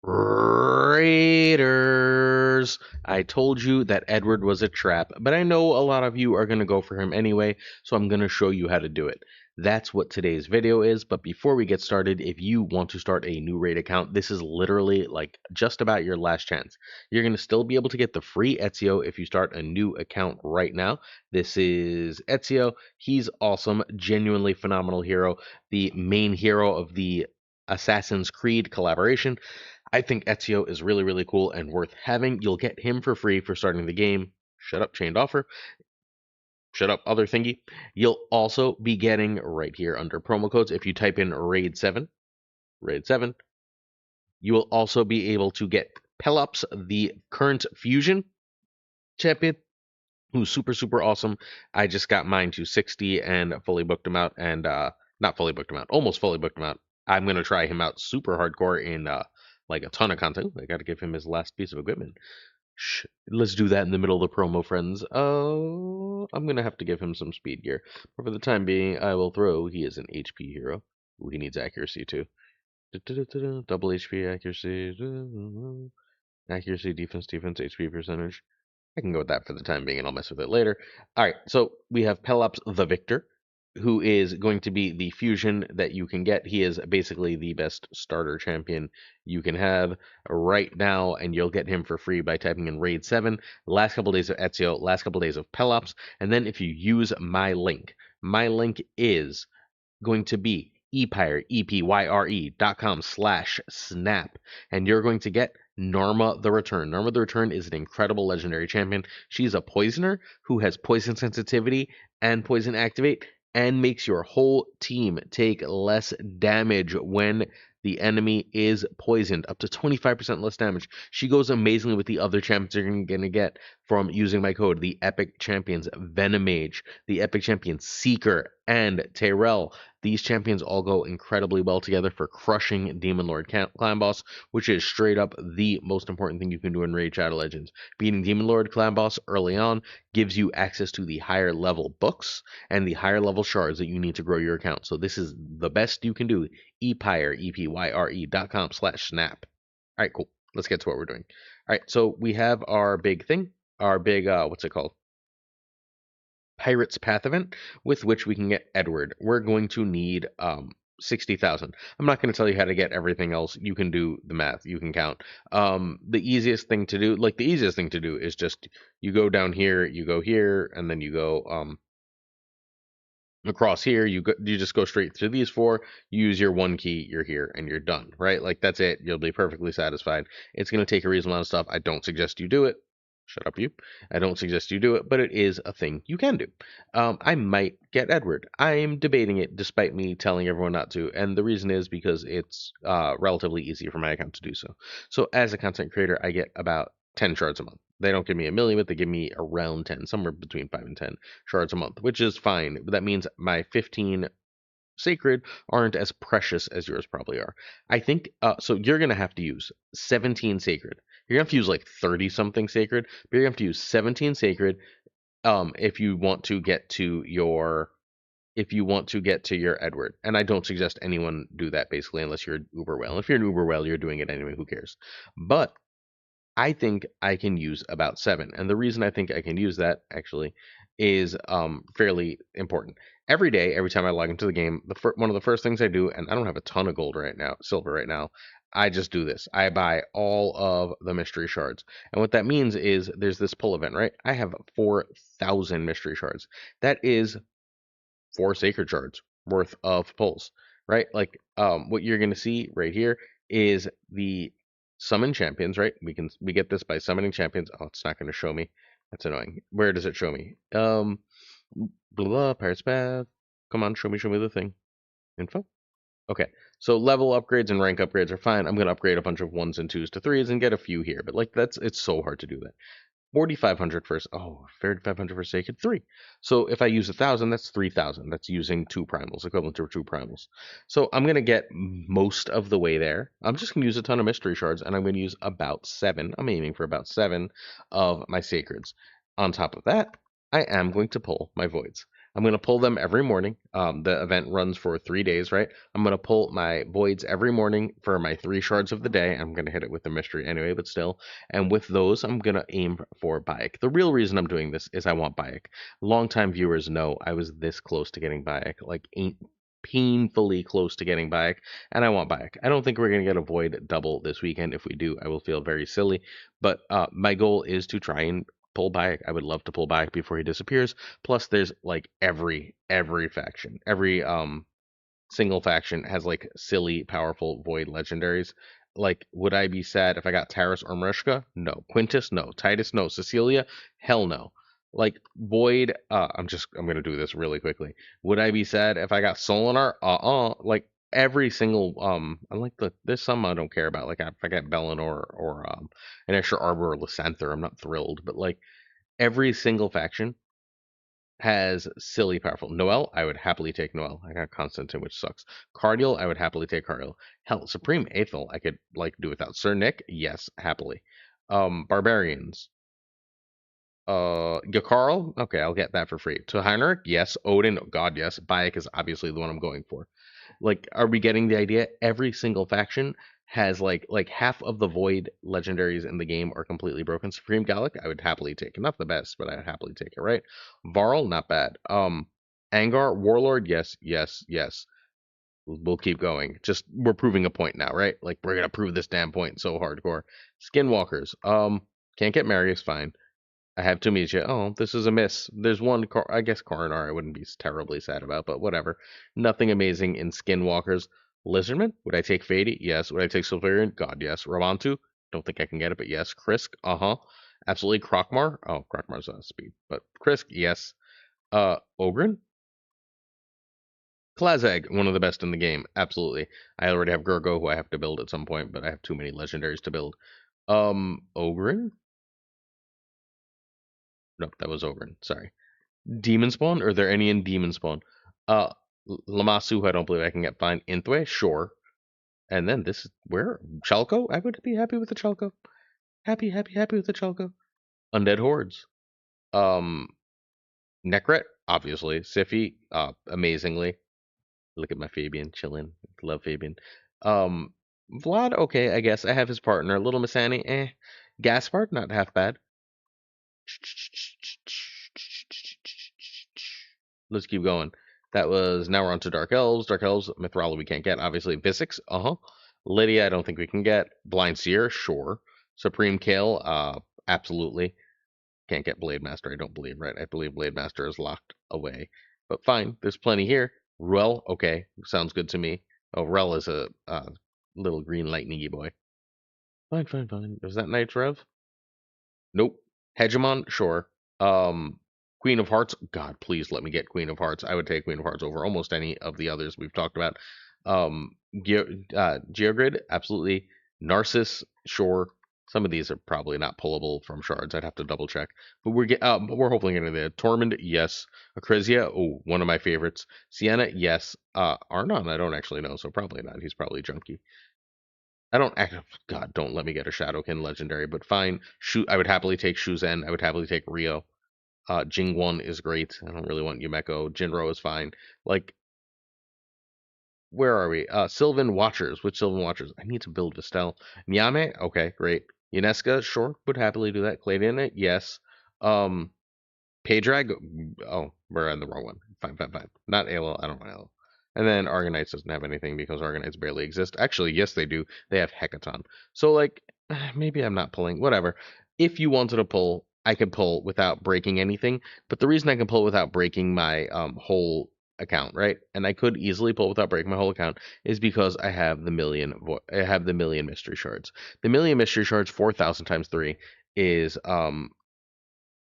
Raiders. I told you that Edward was a trap, but I know a lot of you are going to go for him anyway, so I'm going to show you how to do it. That's what today's video is, but before we get started, if you want to start a new raid account, this is literally like just about your last chance. You're going to still be able to get the free Ezio if you start a new account right now. This is Ezio. He's awesome, genuinely phenomenal hero, the main hero of the Assassin's Creed collaboration. I think Ezio is really, really cool and worth having. You'll get him for free for starting the game. Shut up, chained offer. Shut up, other thingy. You'll also be getting right here under promo codes. If you type in Raid 7, you will also be able to get Pelops, the current Fusion champion, who's super, super awesome. I just got mine to 60 and fully booked him out, and not fully booked him out, almost fully booked him out. I'm gonna try him out super hardcore in like a ton of content. I gotta give him his last piece of equipment. Let's do that in the middle of the promo, friends. Oh, I'm gonna have to give him some speed gear. But for the time being, I will throw. He is an HP hero. Ooh, he needs accuracy too. Double HP accuracy. Accuracy, defense, HP percentage. I can go with that for the time being, and I'll mess with it later. All right, so we have Pelops the Victor, who is going to be the fusion that you can get. He is basically the best starter champion you can have right now, and you'll get him for free by typing in Raid 7. Last couple days of Ezio, last couple days of Pelops, and then if you use my link is going to be epyre.com/snap, and you're going to get Norma the Return. Norma the Return is an incredible legendary champion. She's a poisoner who has poison sensitivity and poison activate and makes your whole team take less damage when the enemy is poisoned, up to 25% less damage. She goes amazingly with the other champions you're going to get from using my code, the Epic Champions Venomage, the Epic Champions Seeker, and Tyrell. These champions all go incredibly well together for crushing Demon Lord Clan Boss, which is straight up the most important thing you can do in Raid Shadow Legends. Beating Demon Lord Clan Boss early on gives you access to the higher level books and the higher level shards that you need to grow your account. So this is the best you can do. epyre.com/snap. All right, cool. Let's get to what we're doing. All right, so we have our big thing, our big, what's it called? Pirate's Path event, with which we can get Edward. We're going to need 60,000. I'm not going to tell you how to get everything else. You can do the math. You can count. The easiest thing to do, is just you go down here, you go here, and then you go across here. You just go straight through these four. You use your one key. You're here, and you're done. Right? Like that's it. You'll be perfectly satisfied. It's going to take a reasonable amount of stuff. I don't suggest you do it. Shut up, you. I don't suggest you do it, but it is a thing you can do. I might get Edward. I'm debating it despite me telling everyone not to, and the reason is because it's relatively easy for my account to do so. So as a content creator, I get about 10 shards a month. They don't give me a million, but they give me around 10, somewhere between 5 and 10 shards a month, which is fine. But that means my 15 sacred aren't as precious as yours probably are. I think so you're going to have to use 17 sacred. You're going to have to use like 30 something sacred, but you're going to have to use 17 sacred if you want to get to your Edward. And I don't suggest anyone do that basically unless you're uber well. If you're an uber well, you're doing it anyway, who cares? But I think I can use about 7. And the reason I think I can use that actually is fairly important. Every day, every time I log into the game, one of the first things I do, and I don't have a ton of silver right now, I just do this. I buy all of the mystery shards. And what that means is there's this pull event, right? I have 4,000 mystery shards. That is 4 sacred shards worth of pulls, right? Like what you're going to see right here is the summon champions, right? We get this by summoning champions. Oh, it's not going to show me. That's annoying. Where does it show me? Blah blah. Pirate's Path. Come on, show me the thing. Info. Okay, so level upgrades and rank upgrades are fine. I'm going to upgrade a bunch of 1s and 2s to 3s and get a few here, but like it's so hard to do that. 4,500 first. Oh, 4,500 for sacred 3. So if I use 1,000, that's 3,000. That's using 2 primals, equivalent to 2 primals. So I'm going to get most of the way there. I'm just going to use a ton of mystery shards, and I'm going to use about 7. I'm aiming for about 7 of my sacreds. On top of that, I am going to pull my voids. I'm gonna pull them every morning. The event runs for 3 days, right? I'm gonna pull my voids every morning for my 3 shards of the day. I'm gonna hit it with the mystery anyway, but still. And with those, I'm gonna aim for Bayek. The real reason I'm doing this is I want Bayek. Longtime viewers know I was this close to getting Bayek, like ain't painfully close to getting Bayek, and I want Bayek. I don't think we're gonna get a void double this weekend. If we do, I will feel very silly. But my goal is to try and pull Bayek. I would love to pull Bayek before he disappears. Plus, there's like every faction, every single faction has like silly, powerful void legendaries. Like, would I be sad if I got Taris or Mariska? No. Quintus? No. Titus? No. Cecilia? Hell no. Like Void, I'm gonna do this really quickly. Would I be sad if I got Solinar? Like every single I like there's some I don't care about. Like if I get Bellinor or an extra Arbor or Lysanther, I'm not thrilled. But like every single faction has silly powerful. Noel, I would happily take Noel. I got Constantine, which sucks. Cardial, I would happily take Cardial. Hell, Supreme Aethel, I could like do without. Sir Nick, yes, happily. Barbarians. Yakarl, okay, I'll get that for free. To Heinrich, yes. Odin, God, yes. Bayek is obviously the one I'm going for. Like, are we getting the idea? Every single faction has like half of the void legendaries in the game are completely broken. Supreme Gallic, I would happily take it. Not the best, but I would happily take it, right? Varl, not bad. Angar, Warlord, yes, yes, yes. We'll keep going. Just we're proving a point now, right? Like we're gonna prove this damn point so hardcore. Skinwalkers. Can't get Marius, fine. I have Tunisia. Oh, this is a miss. There's one, I guess Coronar I wouldn't be terribly sad about, but whatever. Nothing amazing in Skinwalkers. Lizardman? Would I take Fady? Yes. Would I take Silverian? God, yes. Ravantu? Don't think I can get it, but yes. Krisk? Uh-huh. Absolutely. Krokmar? Oh, Krokmar's speed. But Krisk? Yes. Ogren? Klazag, one of the best in the game. Absolutely. I already have Gurgo, who I have to build at some point, but I have too many legendaries to build. Ogren? Nope, that was Ogren. Sorry. Demon Spawn? Are there any in Demon Spawn? Uh, Lamasu, I don't believe I can get fine. Inthway? Sure. And then this is where? Chalco? I would be happy with the Chalco. Happy with the Chalco. Undead Hordes. Um, Necret? Obviously. Siffy? Amazingly. Look at my Fabian chilling. Love Fabian. Um, Vlad? Okay, I guess. I have his partner. Little Missani? Eh. Gaspard? Not half bad. Let's keep going. That was now we're on to Dark Elves. Dark Elves, Mithrala we can't get. Obviously, Visix, Lydia, I don't think we can get. Blind Seer, sure. Supreme Kale, absolutely. Can't get Blade Master, I don't believe, right? I believe Blade Master is locked away. But fine, there's plenty here. Ruel, okay, sounds good to me. Oh, Rel is a little green lightningy boy. Fine. Is that Knight's Rev? Nope. Hegemon, sure. Um, Queen of Hearts, God, please let me get Queen of Hearts. I would take Queen of Hearts over almost any of the others we've talked about. Geogrid, absolutely. Narcissus, sure. Some of these are probably not pullable from shards. I'd have to double check. But we're hopefully getting there. Tormund, yes. Acrizia, oh, one of my favorites. Sienna, yes. Arnon, I don't actually know, so probably not. He's probably junky. I don't act. God, don't let me get a Shadowkin legendary, but fine. I would happily take Shuzen. I would happily take Rio. Jingwon is great. I don't really want Yumeko. Jinro is fine. Like, where are we? Sylvan Watchers. Which Sylvan Watchers? I need to build Vistel. Nyame? Okay, great. Unesca? Sure. Would happily do that. Claydin? Yes. Um, Paydrag? Oh, we're on the wrong one. Fine. Not ALL. I don't want ALL. And then Argonites doesn't have anything because Argonites barely exist. Actually, yes, they do. They have Hecaton. So, like, maybe I'm not pulling. Whatever. If you wanted to pull, I could pull without breaking anything. But the reason I can pull without breaking my whole account, right? And I could easily pull without breaking my whole account is because I have the million mystery shards. The million mystery shards, 4,000 times 3 is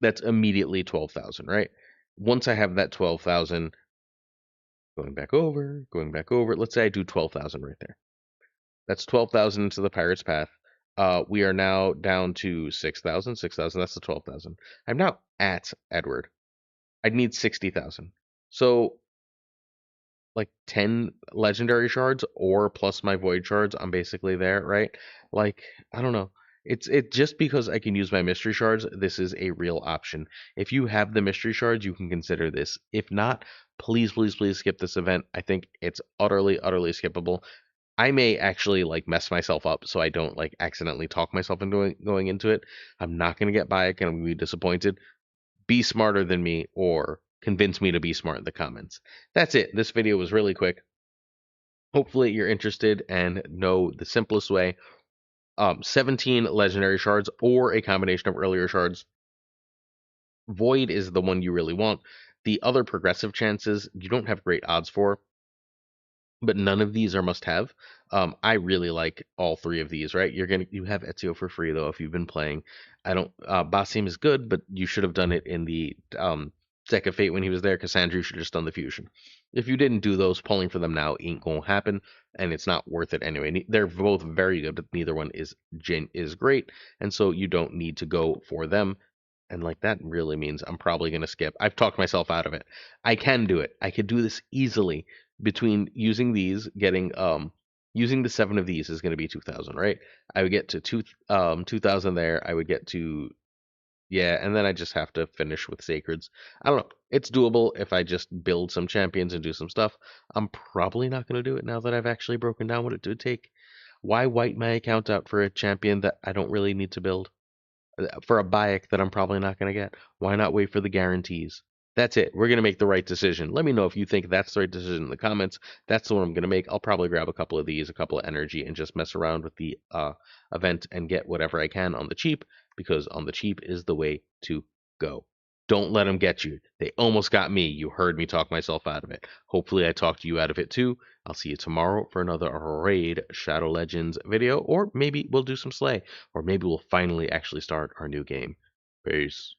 that's immediately 12,000, right? Once I have that 12,000, going back over, let's say I do 12,000 right there. That's 12,000 into the Pirate's Path. We are now down to 6,000, that's the 12,000. I'm now at Edward. I'd need 60,000. So, like 10 legendary shards or plus my void shards, I'm basically there, right? Like, I don't know. It just because I can use my mystery shards, this is a real option. If you have the mystery shards, you can consider this. If not, please, please, please skip this event. I think it's utterly, utterly skippable. I may actually like mess myself up so I don't like accidentally talk myself into going into it. I'm not gonna get by it and I'm gonna be disappointed. Be smarter than me or convince me to be smart in the comments. That's it. This video was really quick. Hopefully you're interested and know the simplest way. 17 legendary shards or a combination of earlier shards. Void is the one you really want. The other progressive chances you don't have great odds for, but none of these are must have. I really like all three of these, right? You have Ezio for free though if you've been playing. I don't Basim is good, but you should have done it in the Deck of Fate when he was there. Cassandra, you should have just done the fusion. If you didn't do those, pulling for them now ain't gonna happen, and it's not worth it anyway. They're both very good, but neither one is great, and so you don't need to go for them. And like that really means I'm probably gonna skip. I've talked myself out of it. I can do it. I could do this easily between using these, getting using the 7 of these is going to be 2000, right? I would get to 2000 there. I would get to, yeah, and then I just have to finish with sacreds. I don't know. It's doable if I just build some champions and do some stuff. I'm probably not going to do it now that I've actually broken down what it would take. Why white my account out for a champion that I don't really need to build? For a Bayek that I'm probably not going to get. Why not wait for the guarantees? That's it. We're going to make the right decision. Let me know if you think that's the right decision in the comments. That's the one I'm going to make. I'll probably grab a couple of these, a couple of energy, and just mess around with the event and get whatever I can on the cheap, because on the cheap is the way to go. Don't let them get you. They almost got me. You heard me talk myself out of it. Hopefully I talked you out of it too. I'll see you tomorrow for another Raid Shadow Legends video, or maybe we'll do some Slay, or maybe we'll finally actually start our new game. Peace.